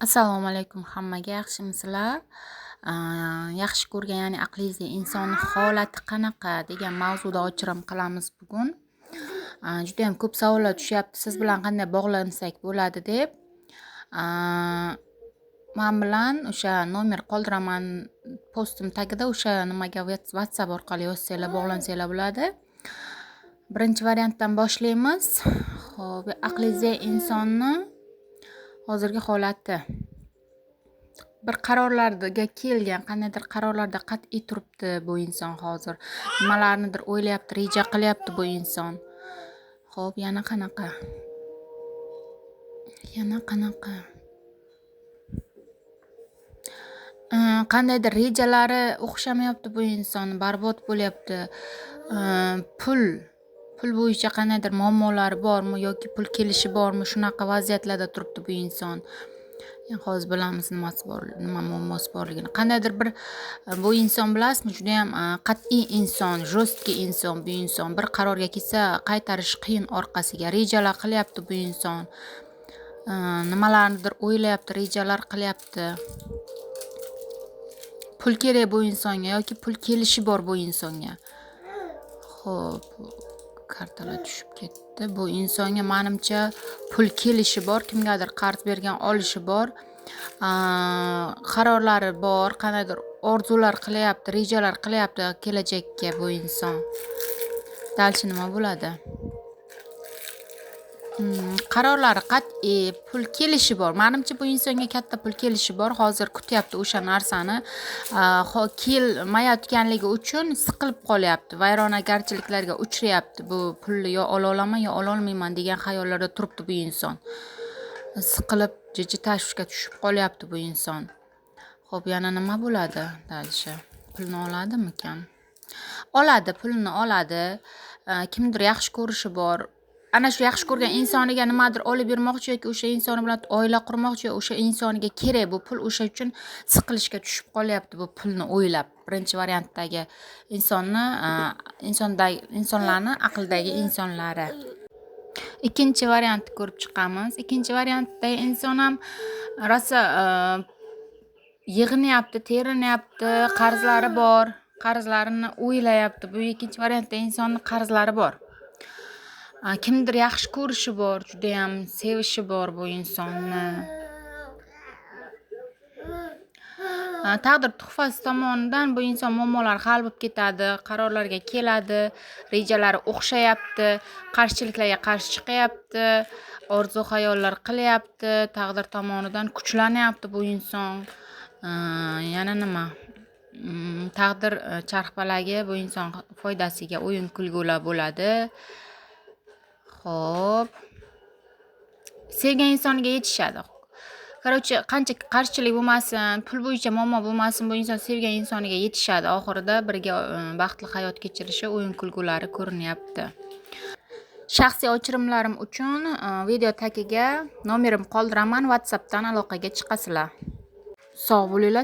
Assalomu alaykum hammaga, yaxshimisizlar? Yaxshi ko'rgan, ya'ni aqlingizdagi insonni holati qanaqa degan mavzuda o'chirim qilamiz bugun. Juda ham ko'p savollar tushyapti, siz bilan qanday bog'lansak bo'ladi deb. Men bilan o'sha nomer qoldiraman postim tagida, o'sha nimaga WhatsApp orqali yozsanglar, bog'lansanglar bo'ladi. Birinchi variantdan boshlaymiz. Xo'p, aqlingizdagi insonni hozirgi holati, bir qarorlarga kelgan, qandaydir qarorlarda qat'iy turibdi bu inson hozir. Nimalarnidir o'ylayapti, reja qilyapti bu inson. Xo'p, yana qanaqa? Qandaydir rejalari o'xshamayapti bu inson, barbod bo'lyapti. Pul bo'yicha qandaydir muammolari bormi yoki pul kelishi bormi, shunaqa vaziyatlarda turibdi bu inson. Hozir bilamiz nima muammosi borligini. Qandaydir bir bu inson bilasizmi, juda ham qat'iy inson, jo'stki inson bu inson. Bir qarorga kelsa qaytarish qiyin orqasiga. Rejalar qilyapti bu inson. Nimalarnidir o'ylayapti, rejalar qilyapti. Pul kerak bu insonga yoki pul kelishi bor bu insonga. Xo'p, kartalar tushib ketdi. Bu insonga menimcha pul kelishi bor, kimgadir qarz bergan olishi bor. Qarorlari bor, qanaydir orzular qilyapti, rejalar qilyapti kelajakka bu inson. Dalchi nima bo'ladi? Qarorlari qat'iy, pul kelishi bor. Menimcha bu insonga katta pul kelishi bor. Hozir kutyapti o'sha narsani. Kelmayotganligi uchun siqilib qolyapti. Vayronagarchiliklarga uchrayapti. Bu pulni yo ola olaman yo ola olmayman degan xayollarda turibdi bu inson. Siqilib, jiddiy tashvishga tushib qolyapti bu inson. Xo'p, yana nima bo'ladi? Dalchi pulni oladimikan? Oladi, pulni oladi. Kimdir yaxshi ko'rishi bor. Ana shu yaxshi ko'rgan insoniga nimadir olib bermoqchi yoki o'sha inson bilan oila qurmoqchi, o'sha insoniga kerak bu pul, o'sha uchun siqilishga tushib qolyapti bu pulni o'ylab. Birinchi variantdagi insonlarni aqldagi insonlari. Ikkinchi variantni ko'rib chiqamiz. Ikkinchi variantdagi inson ham rosa yig'inyapti, terinyapti, qarzlari bor, qarzlarini o'ylayapti. Bu ikkinchi variantdagi insonning qarzlari bor. Kimdir yaxshi ko'rishi bor, juda ham sevishi bor bu insonni. Taqdir tuhfasi tomonidan bu inson muammolar hal bo'lib ketadi, qarorlarga keladi, rejalari o'xshayapti, qarshiliklarga qarshi chiqyapti, orzu xayollar qilyapti, taqdir tomonidan kuchlanyapti bu inson. Yana nima? Taqdir charxpalagi bu inson foydasiga o'yin kulgular bo'ladi. Xo'p. Sevgan insoniga yetishadi. Qarochi, qancha qarshilik bo'lmasin, pul bo'yicha muammo bo'lmasin, bu inson sevgan insoniga yetishadi. Oxirida birga baxtli hayot kechirishi, o'yin kulgulari ko'rinyapti. Shaxsiy o'chirimlarim uchun video tagiga nomerim qoldiraman, WhatsAppdan aloqaga chiqasizlar. Sog' bo'linglar.